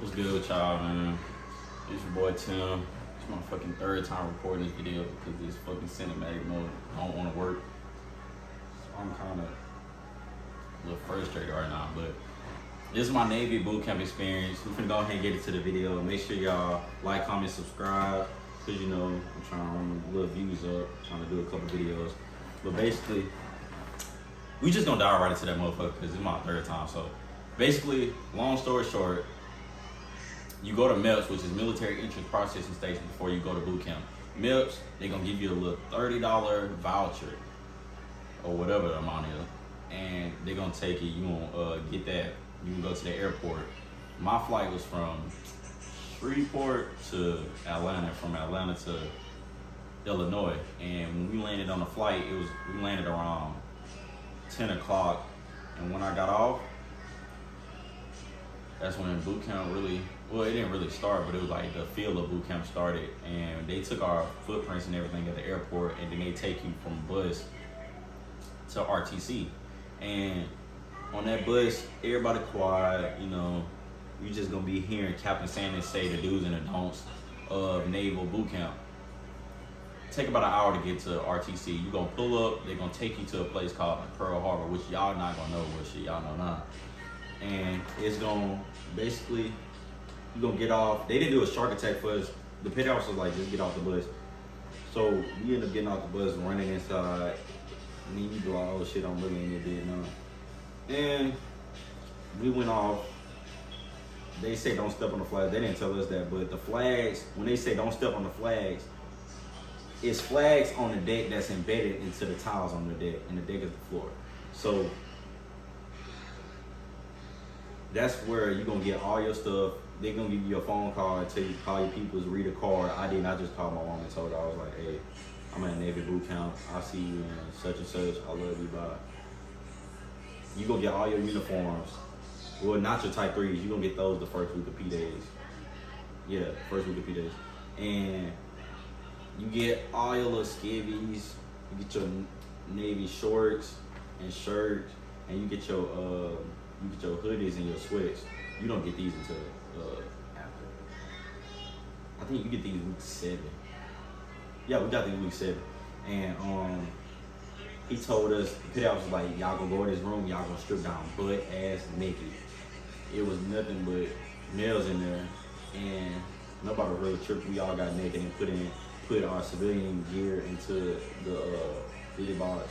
What's good with y'all, man? It's your boy Tim. It's my fucking third time recording this video because this fucking cinematic mode don't want to work. So I'm kind of a little frustrated right now, but this is my Navy bootcamp experience. We're finna go ahead and get into the video. Make sure y'all like, comment, subscribe, because you know, I'm trying to run a little views up, trying to do a couple videos. But basically, we just gonna dive right into that motherfucker because it's my third time. So basically, long story short, you go to MEPS, which is Military Entrance Processing Station, before you go to boot camp. MEPS, they're gonna give you a little $30 voucher or whatever the amount is, and they're gonna take it. You gonna get that. You can go to the airport. My flight was from Shreveport to Atlanta, from Atlanta to Illinois, and when we landed on the flight, we landed around 10 o'clock, and when I got off, that's when boot camp really, well, it didn't really start, but it was like the feel of boot camp started, and they took our footprints and everything at the airport, and then they take you from bus to RTC. And on that bus, everybody quiet, you know, you just gonna be hearing Captain Sanders say the do's and the don'ts of Naval boot camp. Take about an hour to get to RTC. You gonna pull up, they're gonna take you to a place called Pearl Harbor, which y'all not gonna know what shit y'all know now. And it's gonna basically, you gonna get off. They didn't do a shark attack for us. The petty officer was like, just get off the bus. So we end up getting off the bus, running inside, and then you go, oh shit, I'm really in your bed now. And we went off. They say don't step on the flags. They didn't tell us that, but the flags, when they say don't step on the flags, it's flags on the deck that's embedded into the tiles on the deck, and the deck is the floor. So that's where you're gonna get all your stuff. They're gonna give you your phone call and tell you, call your peoples, read a card. I did not just call my mom and told her, I was like, hey, I'm at Navy boot camp. I see you in such and such. I love you, bye. You gonna get all your uniforms. Well, not your type 3s. You're gonna get those the first week of P days. Yeah, first week of P days. And you get all your little skivvies. You get your Navy shorts and shirts, and you get your hoodies and your sweats. You don't get these until after. I think you get these week 7. Yeah, we got these week 7. And he told us, the petty officer was like, y'all gonna go in this room, y'all gonna strip down butt ass naked. It was nothing but males in there, and nobody really tripped. We all got naked and put our civilian gear into the biddy box,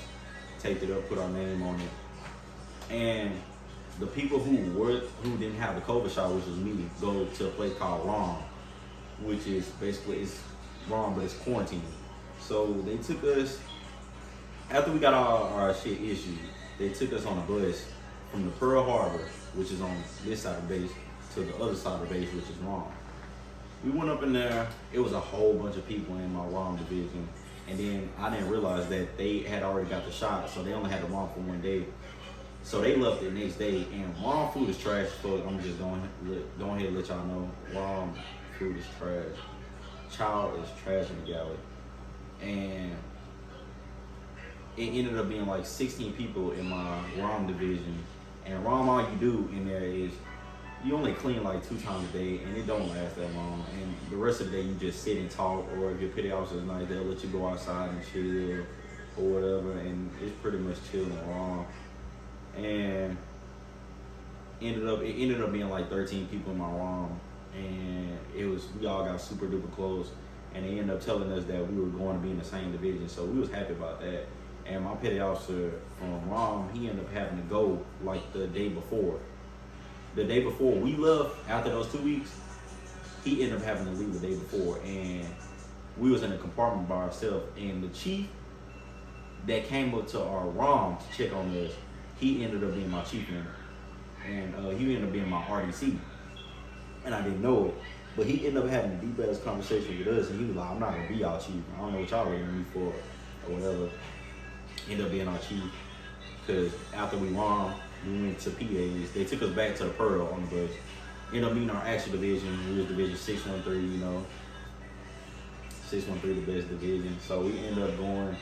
taped it up, put our name on it. And the people who didn't have the COVID shot, which was me, go to a place called ROM, which is basically, it's ROM, but it's quarantine. So they took us, after we got our shit issued, they took us on a bus from the Pearl Harbor, which is on this side of the base, to the other side of the base, which is ROM. We went up in there, it was a whole bunch of people in my ROM division, and then I didn't realize that they had already got the shot, so they only had the ROM for one day. So they left the next day, and ROM food is trash. So I'm just going ahead and let y'all know, ROM food is trash. Child is trash in the galley. And it ended up being like 16 people in my ROM division. And ROM, all you do in there is, you only clean like 2 times a day, and it don't last that long. And the rest of the day, you just sit and talk, or if your petty officer is nice, they'll let you go outside and chill, or whatever, and it's pretty much chill and ROM. And it ended up being like 13 people in my ROM, and we all got super duper close, and they ended up telling us that we were going to be in the same division, so we was happy about that. And my petty officer from ROM, he ended up having to go like the day before. The day before we left, after those 2 weeks, he ended up having to leave the day before, and we was in a compartment by ourselves, and the chief that came up to our ROM to check on us, he ended up being my chief member, and he ended up being my RDC, and I didn't know it, but he ended up having a deep ass conversation with us, and he was like, I'm not gonna be y'all chief, I don't know what y'all waiting on me for, or whatever. Ended up being our chief, because after we won, we went to PAs, they took us back to the Pearl on the bus, ended up being our actual division. We was division 613, you know, 613 the best division, so we ended up going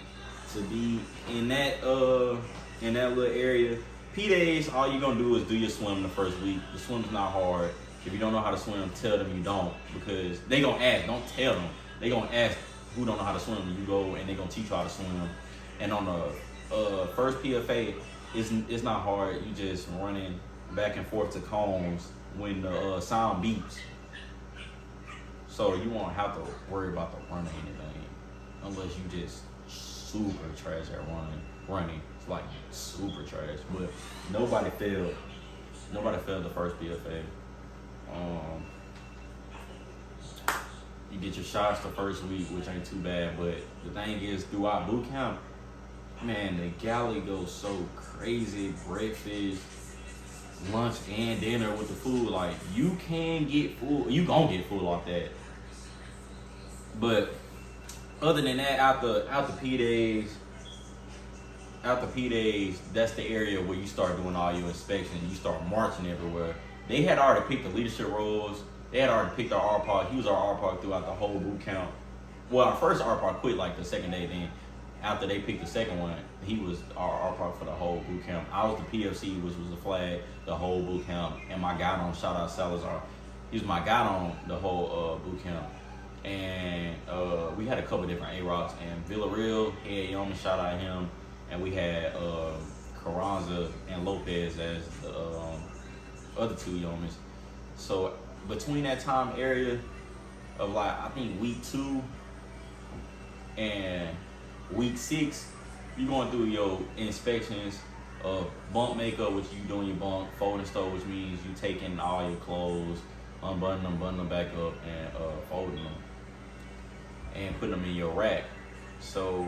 to be in that little area. P days, all you're gonna do is do your swim the first week. The swim's not hard. If you don't know how to swim, tell them you don't, because they gonna ask. Don't tell them. They gonna ask who don't know how to swim. You go and they gonna teach you how to swim. And on the first PFA, it's not hard. You just running back and forth to cones when the sound beeps. So you won't have to worry about the running anything, unless you just super trash at running. It's like super trash. But nobody failed. Nobody failed the first PFA. You get your shots the first week, which ain't too bad. But the thing is, throughout boot camp, man, the galley goes so crazy. Breakfast, lunch, and dinner with the food. Like, you can get full. You gonna get full off that. But other than that, after P days, that's the area where you start doing all your inspections. You start marching everywhere. They had already picked the leadership roles. They had already picked our RPOC. He was our RPOC throughout the whole boot camp. Well, our first RPOC quit like the second day. Then after they picked the second one, he was our RPOC for the whole boot camp. I was the PFC, which was the flag, the whole boot camp. And my guy on, shout out Salazar, he was my guy on the whole boot camp. And we had a couple different A-Rocks. And Villarreal, Head Yeoman, shout out him. And we had Carranza and Lopez as the other two Yeomans. So between that time area of like, I think week 2 and week 6, you going through your inspections of bunk makeup, which you doing your bunk, folding store, which means you taking all your clothes, unbuttoning them, buttoning them back up, and folding them, and putting them in your rack. So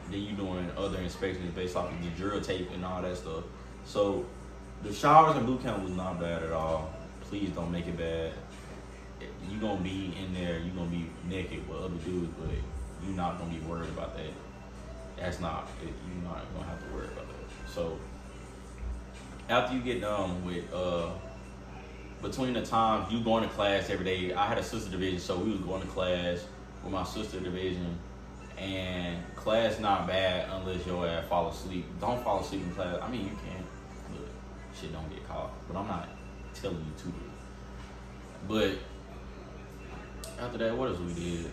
then you doing other inspections based off of the drill tape and all that stuff. So the showers in boot camp was not bad at all. Please don't make it bad. You're gonna be in there, you're gonna be naked with other dudes, but you're not gonna be worried about that. You're not gonna have to worry about that. So after you get done with between the times you going to class every day, I had a sister division, so we was going to class with my sister division. And class not bad unless your ass fall asleep. Don't fall asleep in class. I mean, you can, but shit don't get caught. But I'm not telling you to do it. But after that, what else we did?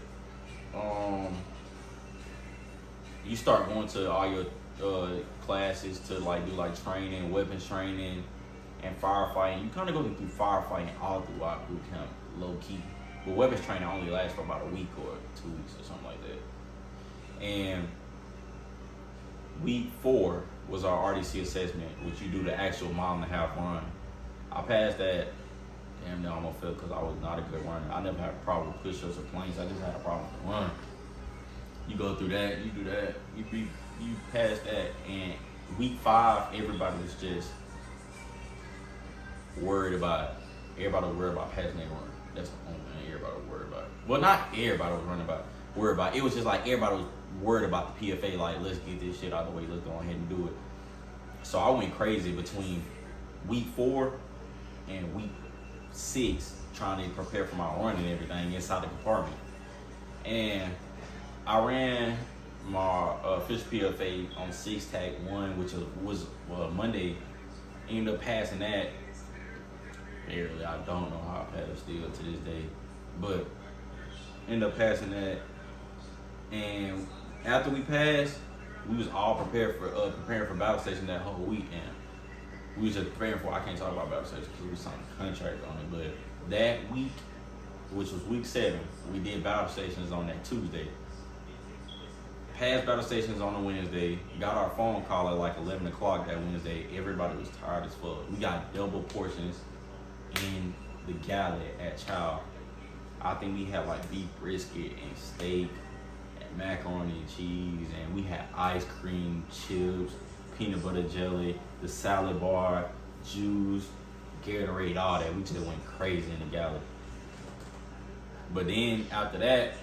You start going to all your classes to like do like training, weapons training, and firefighting. You kind of go through firefighting all throughout boot camp, low key. But weapons training only lasts for about a week or 2 weeks or something like that. And week 4 was our RDC assessment, which you do the actual 1.5 mile run. I passed that. Damn, no, I'm gonna fail because I was not a good runner. I never had a problem with push-ups or planks. I just had a problem with the run. You go through that, you do that, you pass that, and week 5, everybody was just worried about. Everybody was worried about passing their run. That's the only thing everybody was worried about. Well, not everybody was worried about. It was just like everybody was worried about the PFA, like, let's get this shit out of the way, let's go ahead and do it. So I went crazy between week 4 and week 6 trying to prepare for my run and everything inside the compartment. And I ran my official PFA on 6 tag 1, which was Monday. Ended up passing that. Barely, I don't know how I passed still to this day. But ended up passing that. And after we passed, we was all preparing for battle station that whole week, and we was just preparing for. I can't talk about battle station because we signed a contract on it. But that week, which was week 7, we did battle stations on that Tuesday. Passed battle stations on a Wednesday. Got our phone call at like 11 o'clock that Wednesday. Everybody was tired as fuck. We got double portions in the galley at Chow. I think we had like beef brisket and steak, macaroni and cheese, and we had ice cream, chips, peanut butter jelly, the salad bar, juice, Gatorade, all that. We just went crazy in the galley. But then after that,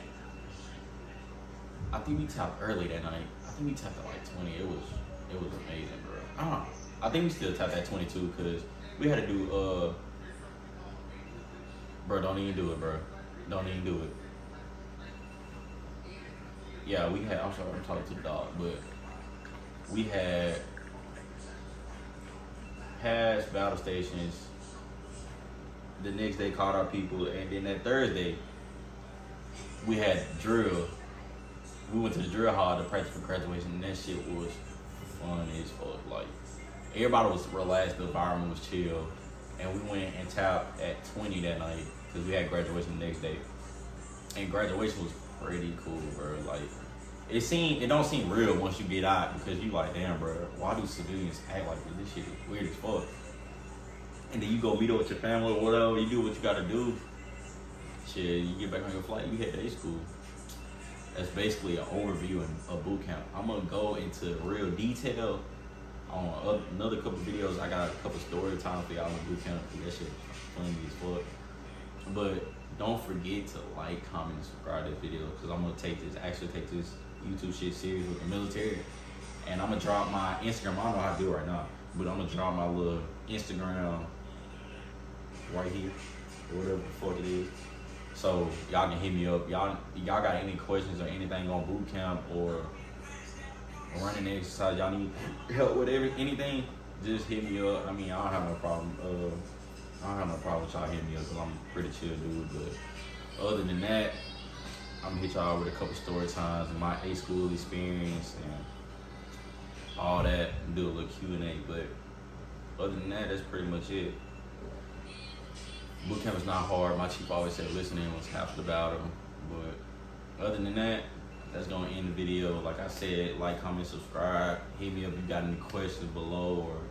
I think we tapped early that night. I think we tapped at like 20. It was amazing, bro. I think we still tapped at 22 because we had to do bro, don't even do it, bro. Don't even do it. Yeah, we had, I'm sorry, I'm talking to the dog, but we had past battle stations the next day called our people, and then that Thursday we had drill. We went to the drill hall to practice for graduation, and that shit was fun as fuck. Like, everybody was relaxed, the environment was chill, and we went and tapped at 20 that night because we had graduation the next day. And graduation was pretty cool, bro. Like, it don't seem real once you get out because you like, damn, bro, why do civilians act like this? This shit is weird as fuck. And then you go meet up with your family or whatever, you do what you gotta do. Shit, you get back on your flight, you head to A school. That's basically an overview of boot camp. I'm gonna go into real detail on another couple videos. I got a couple story times for y'all in boot camp because that shit funny as fuck. But don't forget to like, comment, and subscribe to this video because I'm gonna take this YouTube shit serious with the military. And I'm gonna drop my Instagram. I don't know how to do it right now, but I'm gonna drop my little Instagram right here or whatever the fuck it is. So y'all can hit me up. Y'all got any questions or anything on boot camp or running exercise? Y'all need help with anything? Just hit me up. I mean, I don't have no problem. I don't have no problem with y'all hitting me up because I'm a pretty chill dude. But other than that, I'm gonna hit y'all with a couple story times and my A school experience and all that, and do a little Q&A. But other than that, that's pretty much it. Boot camp is not hard. My chief always said listening was half the battle. But other than that, that's gonna end the video. Like I said, like, comment, subscribe. Hit me up if you got any questions below or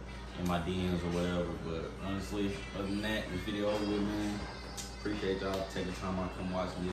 in my DMs or whatever. But honestly, other than that, this video over with, man. Appreciate y'all taking time out to come watch me.